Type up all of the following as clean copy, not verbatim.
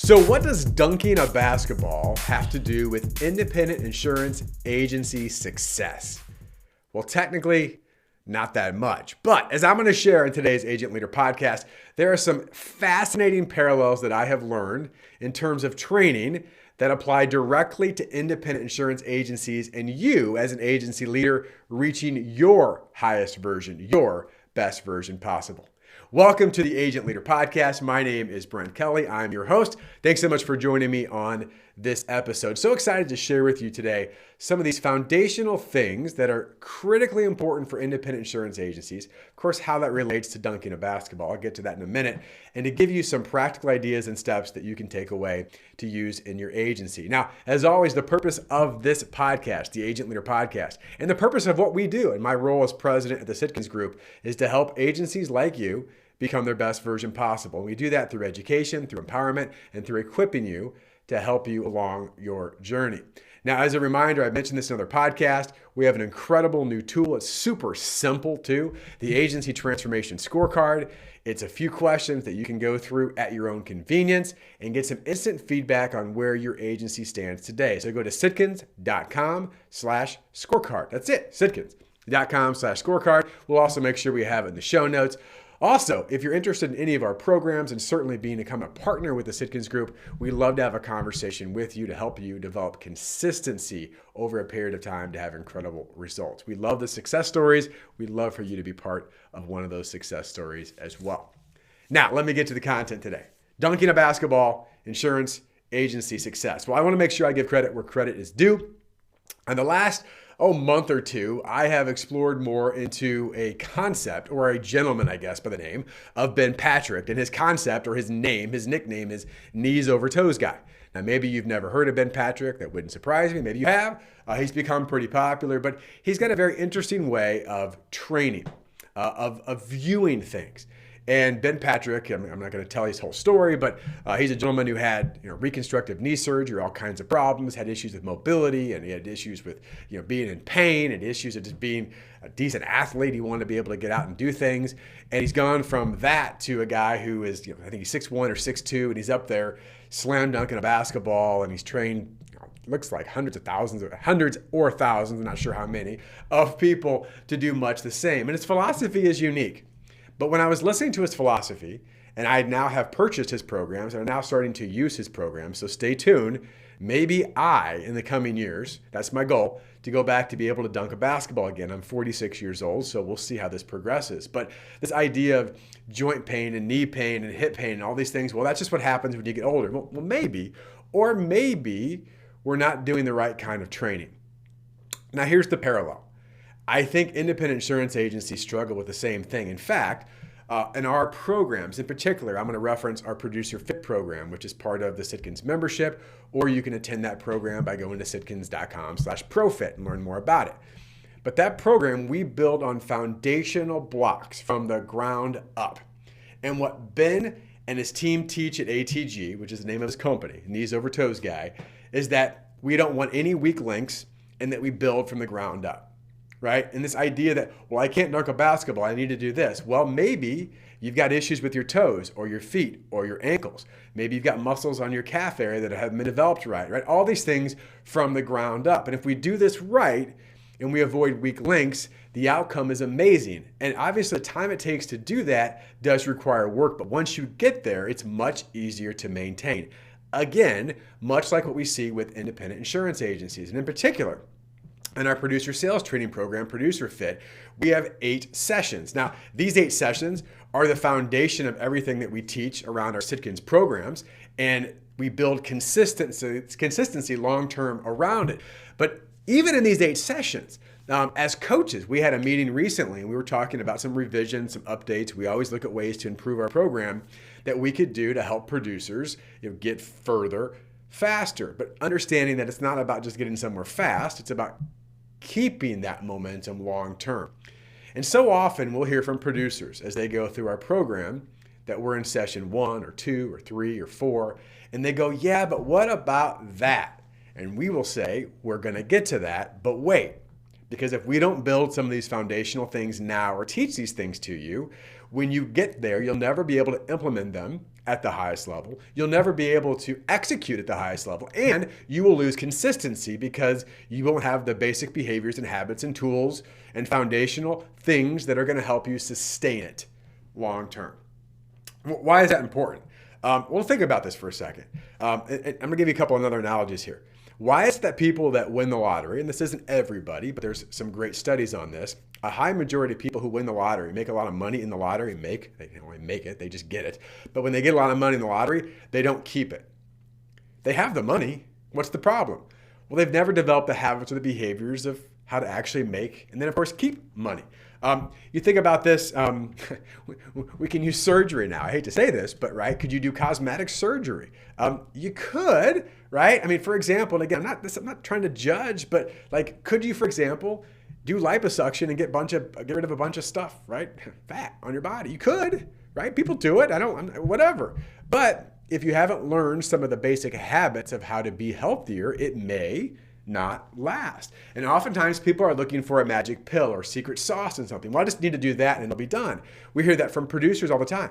So what does dunking a basketball have to do with independent insurance agency success? Well, technically, not that much. But as I'm going to share in today's Agent Leader podcast, there are some fascinating parallels that I have learned in terms of training that apply directly to independent insurance agencies and you as an agency leader reaching your highest version, your best version possible. Welcome to the Agent Leader Podcast. My name is Brent Kelly. I'm your host. Thanks so much for joining me on this episode. So excited to share with you today some of these foundational things that are critically important for independent insurance agencies. Of course, how that relates to dunking a basketball. I'll get to that in a minute. And to give you some practical ideas and steps that you can take away to use in your agency. Now, as always, the purpose of this podcast, the Agent Leader Podcast, and the purpose of what we do in my role as president at the Sitkins Group is to help agencies like you become their best version possible. And we do that through education, through empowerment, and through equipping you to help you along your journey. Now, as a reminder, I've mentioned this in other podcasts, we have an incredible new tool. It's super simple too, the Agency Transformation Scorecard. It's a few questions that you can go through at your own convenience and get some instant feedback on where your agency stands today. So go to sitkins.com/scorecard. That's it, sitkins.com/scorecard. We'll also make sure we have it in the show notes. Also, if you're interested in any of our programs and certainly become a partner with the Sitkins Group, we'd love to have a conversation with you to help you develop consistency over a period of time to have incredible results. We love the success stories. We'd love for you to be part of one of those success stories as well. Now, let me get to the content today. Dunking a basketball, insurance, agency success. Well, I want to make sure I give credit where credit is due. And the last month or two, I have explored more into a concept, or a gentleman, I guess, by the name of Ben Patrick. And his concept, or his nickname is Knees Over Toes Guy. Now, maybe you've never heard of Ben Patrick. That wouldn't surprise me. Maybe you have. He's become pretty popular, but he's got a very interesting way of training, of viewing things. And Ben Patrick, I'm not going to tell his whole story, but he's a gentleman who had reconstructive knee surgery, all kinds of problems, had issues with mobility, and he had issues with being in pain, and issues of just being a decent athlete. He wanted to be able to get out and do things. And he's gone from that to a guy who is, I think he's 6'1" or 6'2", and he's up there slam dunking a basketball, and he's trained, looks like hundreds or thousands, I'm not sure how many, of people to do much the same. And his philosophy is unique. But when I was listening to his philosophy, and I now have purchased his programs, and I'm now starting to use his programs, so stay tuned. Maybe in the coming years, that's my goal, to go back to be able to dunk a basketball again. I'm 46 years old, so we'll see how this progresses. But this idea of joint pain and knee pain and hip pain and all these things, well, that's just what happens when you get older. Well, maybe, or maybe we're not doing the right kind of training. Now, here's the parallel. I think independent insurance agencies struggle with the same thing. In fact, in our programs in particular, I'm going to reference our ProducerFit program, which is part of the Sitkins membership, or you can attend that program by going to sitkins.com/profit and learn more about it. But that program we build on foundational blocks from the ground up. And what Ben and his team teach at ATG, which is the name of his company, Knees Over Toes Guy, is that we don't want any weak links and that we build from the ground up. Right? And this idea that, well, I can't dunk a basketball, I need to do this. Well, maybe you've got issues with your toes or your feet or your ankles. Maybe you've got muscles on your calf area that haven't been developed right? All these things from the ground up. And if we do this right and we avoid weak links, the outcome is amazing. And obviously the time it takes to do that does require work, but once you get there, it's much easier to maintain. Again, much like what we see with independent insurance agencies. And in particular, in our producer sales training program, ProducerFit, we have 8 sessions. Now, these 8 sessions are the foundation of everything that we teach around our Sitkins programs, and we build consistency long-term around it. But even in these 8 sessions, as coaches, we had a meeting recently, and we were talking about some revisions, some updates. We always look at ways to improve our program that we could do to help producers get further faster. But understanding that it's not about just getting somewhere fast, it's about keeping that momentum long term. And so often we'll hear from producers as they go through our program that we're in session 1 or 2 or 3 or 4, and they go, yeah, but what about that? And we will say, we're going to get to that, but wait. Because if we don't build some of these foundational things now or teach these things to you, when you get there, you'll never be able to implement them at the highest level. You'll never be able to execute at the highest level, and you will lose consistency because you won't have the basic behaviors and habits and tools and foundational things that are going to help you sustain it long term. Why is that important? Well, think about this for a second. I'm going to give you a couple of other analogies here. Why is it that people that win the lottery, and this isn't everybody, but there's some great studies on this, a high majority of people who win the lottery, make a lot of money in the lottery, they don't only make it, they just get it. But when they get a lot of money in the lottery, they don't keep it. They have the money. What's the problem? Well, they've never developed the habits or the behaviors of how to actually make and then, of course, keep money. You think about this, we can use surgery now. I hate to say this, but right, could you do cosmetic surgery? You could, right? I mean, for example, and again, I'm not trying to judge, but like, could you, for example, do liposuction and get rid of a bunch of stuff, right? Fat on your body. You could, right? People do it. Whatever. But if you haven't learned some of the basic habits of how to be healthier, it may not last. And oftentimes people are looking for a magic pill or secret sauce in something. Well, I just need to do that and it'll be done. We hear that from producers all the time.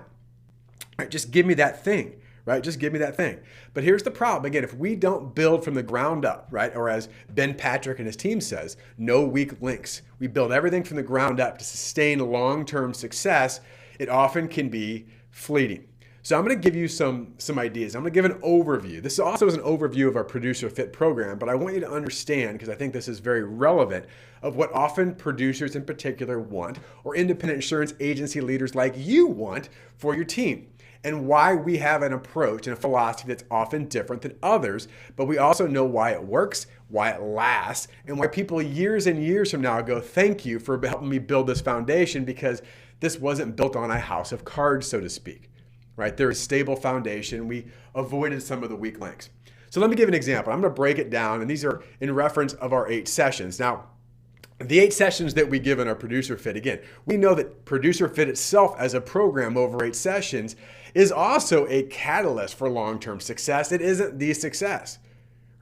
Right, just give me that thing, right? Just give me that thing. But here's the problem. Again, if we don't build from the ground up, right? Or as Ben Patrick and his team says, no weak links. We build everything from the ground up to sustain long-term success. It often can be fleeting. So I'm going to give you some ideas. I'm going to give an overview. This also is an overview of our ProducerFit program, but I want you to understand, because I think this is very relevant, of what often producers in particular want, or independent insurance agency leaders like you want for your team, and why we have an approach and a philosophy that's often different than others, but we also know why it works, why it lasts, and why people years and years from now go, thank you for helping me build this foundation, because this wasn't built on a house of cards, so to speak. Right? There is stable foundation. We avoided some of the weak links. So let me give an example. I'm going to break it down, and these are in reference of our 8 sessions. Now, the 8 sessions that we give in our ProducerFit, again, we know that ProducerFit itself as a program over 8 sessions is also a catalyst for long-term success. It isn't the success.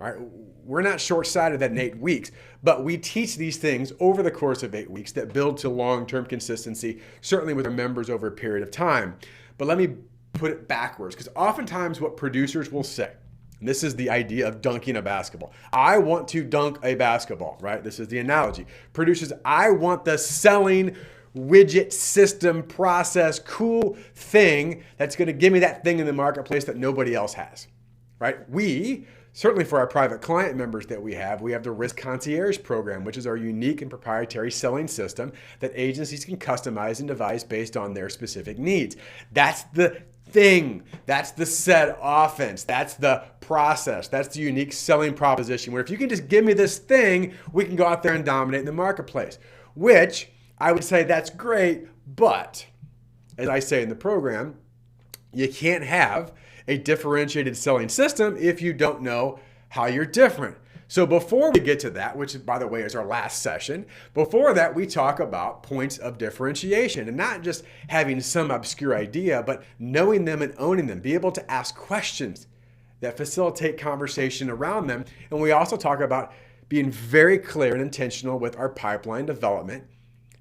Right? We're not short-sighted that in 8 weeks, but we teach these things over the course of 8 weeks that build to long-term consistency, certainly with our members over a period of time. But let me put it backwards, because oftentimes what producers will say, and this is the idea of dunking a basketball. I want to dunk a basketball, right? This is the analogy. Producers, I want the selling widget system process, cool thing that's going to give me that thing in the marketplace that nobody else has, right? We, certainly for our private client members that we have the Risk Concierge program, which is our unique and proprietary selling system that agencies can customize and devise based on their specific needs. That's the thing. That's the set offense. That's the process. That's the unique selling proposition where if you can just give me this thing, we can go out there and dominate in the marketplace, which I would say that's great. But as I say in the program, you can't have a differentiated selling system if you don't know how you're different. So before we get to that, which by the way is our last session, before that we talk about points of differentiation and not just having some obscure idea, but knowing them and owning them, be able to ask questions that facilitate conversation around them. And we also talk about being very clear and intentional with our pipeline development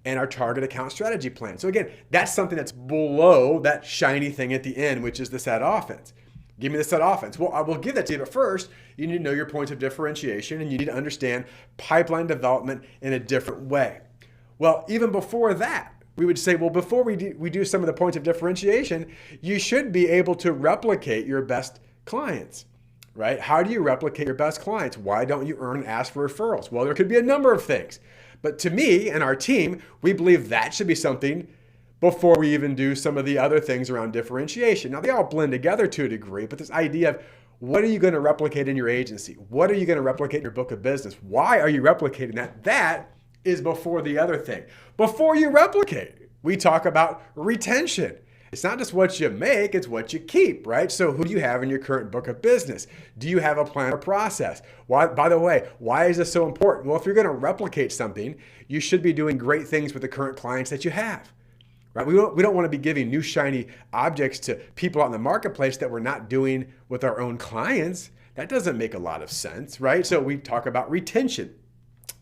and our target account strategy plan. So again, that's something that's below that shiny thing at the end, which is the set offense. Give me the set offense. Well, I will give that to you, but first, you need to know your points of differentiation and you need to understand pipeline development in a different way. Well, even before that, we would say, well, before we do some of the points of differentiation, you should be able to replicate your best clients, right? How do you replicate your best clients? Why don't you earn and ask for referrals? Well, there could be a number of things. But to me and our team, we believe that should be something before we even do some of the other things around differentiation. Now, they all blend together to a degree, but this idea of what are you going to replicate in your agency? What are you going to replicate in your book of business? Why are you replicating that? That is before the other thing. Before you replicate, we talk about retention. It's not just what you make, it's what you keep, right? So who do you have in your current book of business? Do you have a plan or process? Why, by the way, why is this so important? Well, if you're going to replicate something, you should be doing great things with the current clients that you have. Right? We don't want to be giving new shiny objects to people out in the marketplace that we're not doing with our own clients. That doesn't make a lot of sense, right? So we talk about retention.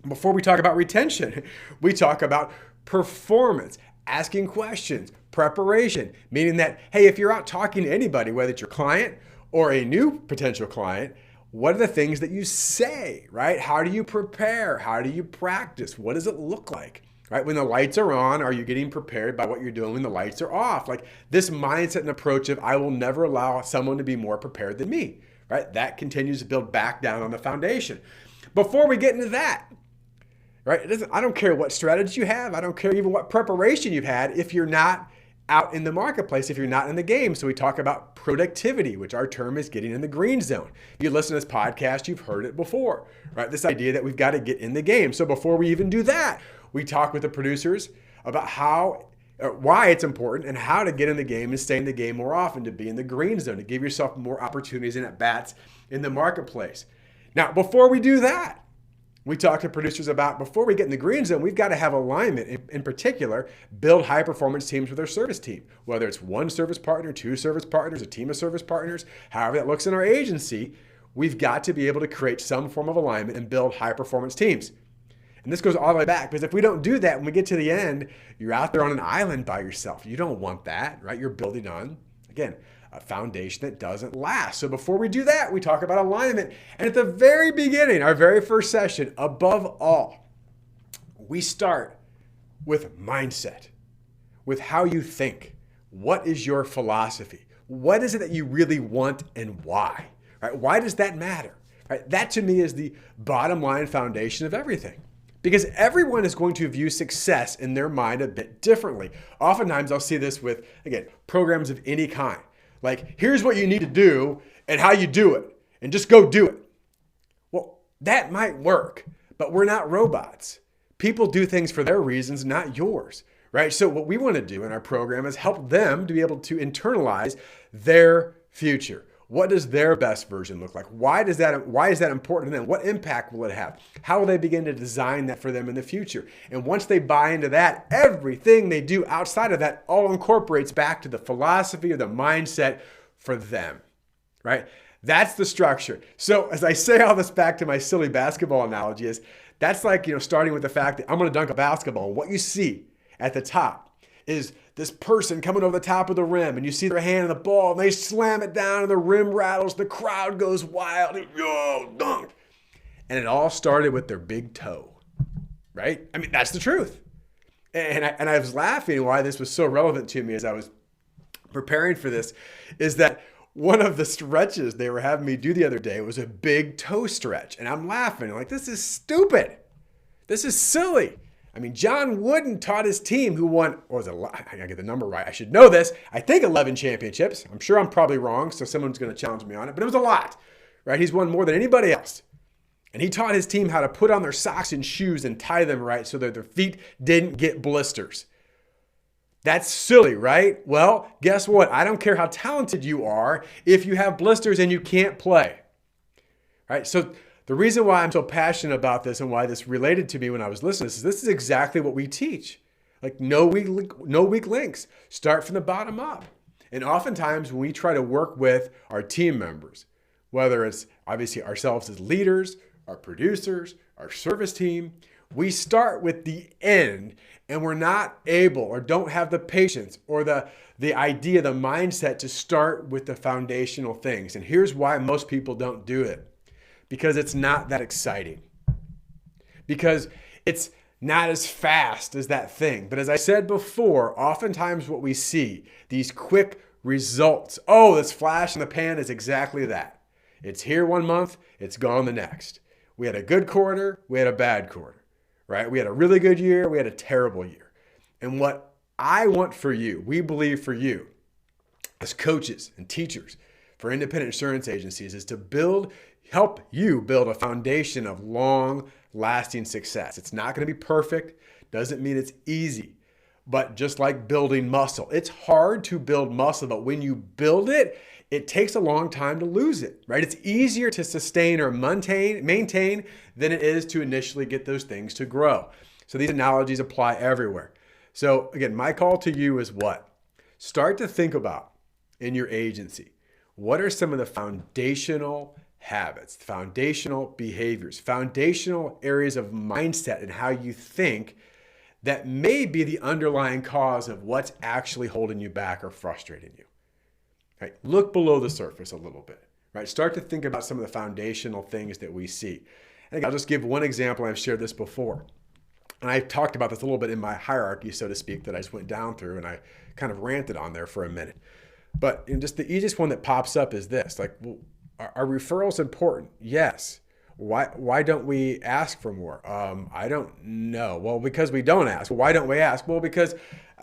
Before we talk about retention, we talk about performance, asking questions, preparation, meaning that, hey, if you're out talking to anybody, whether it's your client or a new potential client, what are the things that you say, right? How do you prepare? How do you practice? What does it look like? Right? When the lights are on, are you getting prepared by what you're doing when the lights are off? Like this mindset and approach of I will never allow someone to be more prepared than me, right? That continues to build back down on the foundation. Before we get into that, right? I don't care what strategy you have. I don't care even what preparation you've had if you're not out in the marketplace, if you're not in the game. So we talk about productivity, which our term is getting in the green zone. If you listen to this podcast, you've heard it before, right? This idea that we've got to get in the game. So before we even do that, we talk with the producers about why it's important and how to get in the game and stay in the game more often, to be in the green zone, to give yourself more opportunities and at-bats in the marketplace. Now, before we do that, we talk to producers about, before we get in the green zone, we've got to have alignment. In particular, build high-performance teams with our service team, whether it's one service partner, two service partners, a team of service partners, however that looks in our agency, we've got to be able to create some form of alignment and build high-performance teams. And this goes all the way back, because if we don't do that, when we get to the end, you're out there on an island by yourself. You don't want that, right? You're building on, again, a foundation that doesn't last. So before we do that, we talk about alignment. And at the very beginning, our very first session, above all, we start with mindset, with how you think. What is your philosophy? What is it that you really want and why? Right? Why does that matter? Right? That to me is the bottom line foundation of everything. Because everyone is going to view success in their mind a bit differently. Oftentimes I'll see this with, again, programs of any kind. Like, here's what you need to do and how you do it, and just go do it. Well, that might work, but we're not robots. People do things for their reasons, not yours, right? So what we want to do in our program is help them to be able to internalize their future. What does their best version look like? Why is that important to them? What impact will it have? How will they begin to design that for them in the future? And once they buy into that, everything they do outside of that all incorporates back to the philosophy or the mindset for them, right? That's the structure. So as I say all this back to my silly basketball analogy is, that's like, starting with the fact that I'm going to dunk a basketball. And what you see at the top is this person coming over the top of the rim, and you see their hand on the ball, and they slam it down, and the rim rattles, the crowd goes wild, and dunked. And it all started with their big toe, right? I mean, that's the truth. And I was laughing why this was so relevant to me as I was preparing for this, is that one of the stretches they were having me do the other day was a big toe stretch. And I'm laughing, I'm like, this is stupid. This is silly. I mean, John Wooden taught his team, who won, I gotta get the number right, I should know this, I think 11 championships. I'm sure I'm probably wrong, so someone's gonna challenge me on it, but it was a lot, right? He's won more than anybody else. And he taught his team how to put on their socks and shoes and tie them right so that their feet didn't get blisters. That's silly, right? Well, guess what? I don't care how talented you are if you have blisters and you can't play, right? So the reason why I'm so passionate about this and why this related to me when I was listening is this is exactly what we teach. Like no weak links. Start from the bottom up. And oftentimes when we try to work with our team members, whether it's obviously ourselves as leaders, our producers, our service team, we start with the end and we're not able or don't have the patience or the idea, the mindset to start with the foundational things. And here's why most people don't do it. Because it's not that exciting. Because it's not as fast as that thing. But as I said before, oftentimes what we see, these quick results, this flash in the pan is exactly that. It's here one month, it's gone the next. We had a good quarter, we had a bad quarter, right? We had a really good year, we had a terrible year. And what I want for you, we believe for you, as coaches and teachers for independent insurance agencies, is to help you build a foundation of long-lasting success. It's not going to be perfect. Doesn't mean it's easy. But just like building muscle, it's hard to build muscle, but when you build it, it takes a long time to lose it, right? It's easier to sustain or maintain than it is to initially get those things to grow. So these analogies apply everywhere. So again, my call to you is what? Start to think about in your agency, what are some of the foundational habits, foundational behaviors, foundational areas of mindset and how you think that may be the underlying cause of what's actually holding you back or frustrating you. Right? Look below the surface a little bit. Right? Start to think about some of the foundational things that we see. And I'll just give one example. I've shared this before. And I talked about this a little bit in my hierarchy, so to speak, that I just went down through, and I kind of ranted on there for a minute. But just the easiest one that pops up is this. Like, well, are referrals important? Yes. Why don't we ask for more? I don't know. Well, because we don't ask. Why don't we ask? Well, because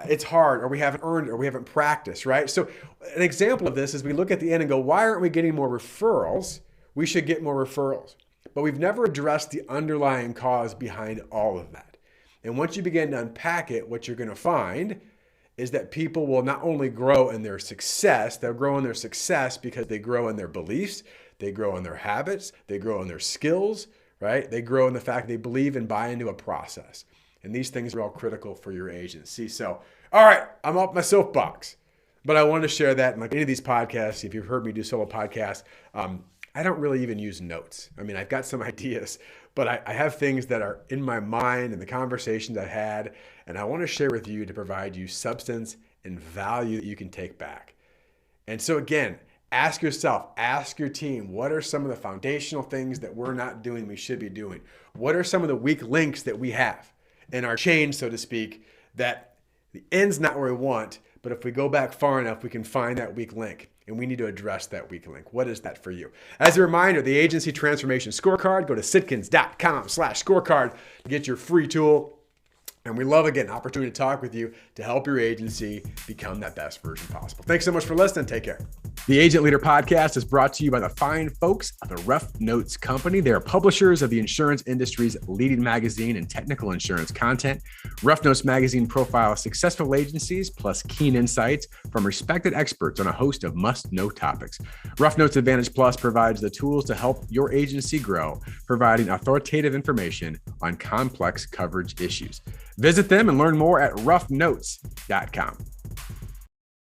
it's hard, or we haven't earned it, or we haven't practiced, right? So an example of this is we look at the end and go, why aren't we getting more referrals? We should get more referrals. But we've never addressed the underlying cause behind all of that. And once you begin to unpack it, what you're going to find is that people will not only grow in their success, they'll grow in their success because they grow in their beliefs, they grow in their habits, they grow in their skills, right? They grow in the fact they believe and buy into a process. And these things are all critical for your agency. So, all right, I'm off my soapbox. But I wanted to share that in like any of these podcasts. If you've heard me do solo podcasts, I don't really even use notes. I mean, I've got some ideas, but I have things that are in my mind and the conversations I had, and I want to share with you to provide you substance and value that you can take back. And so again, ask yourself, ask your team, what are some of the foundational things that we're not doing we should be doing? What are some of the weak links that we have in our chain, so to speak, that the end's not where we want, but if we go back far enough, we can find that weak link. And we need to address that weak link. What is that for you? As a reminder, the Agency Transformation Scorecard, go to sitkins.com/scorecard to get your free tool. And we love, again, opportunity to talk with you to help your agency become that best version possible. Thanks so much for listening. Take care. The Agent Leader Podcast is brought to you by the fine folks of the Rough Notes Company. They are publishers of the insurance industry's leading magazine and technical insurance content. Rough Notes magazine profiles successful agencies plus keen insights from respected experts on a host of must-know topics. Rough Notes Advantage Plus provides the tools to help your agency grow, providing authoritative information on complex coverage issues. Visit them and learn more at roughnotes.com.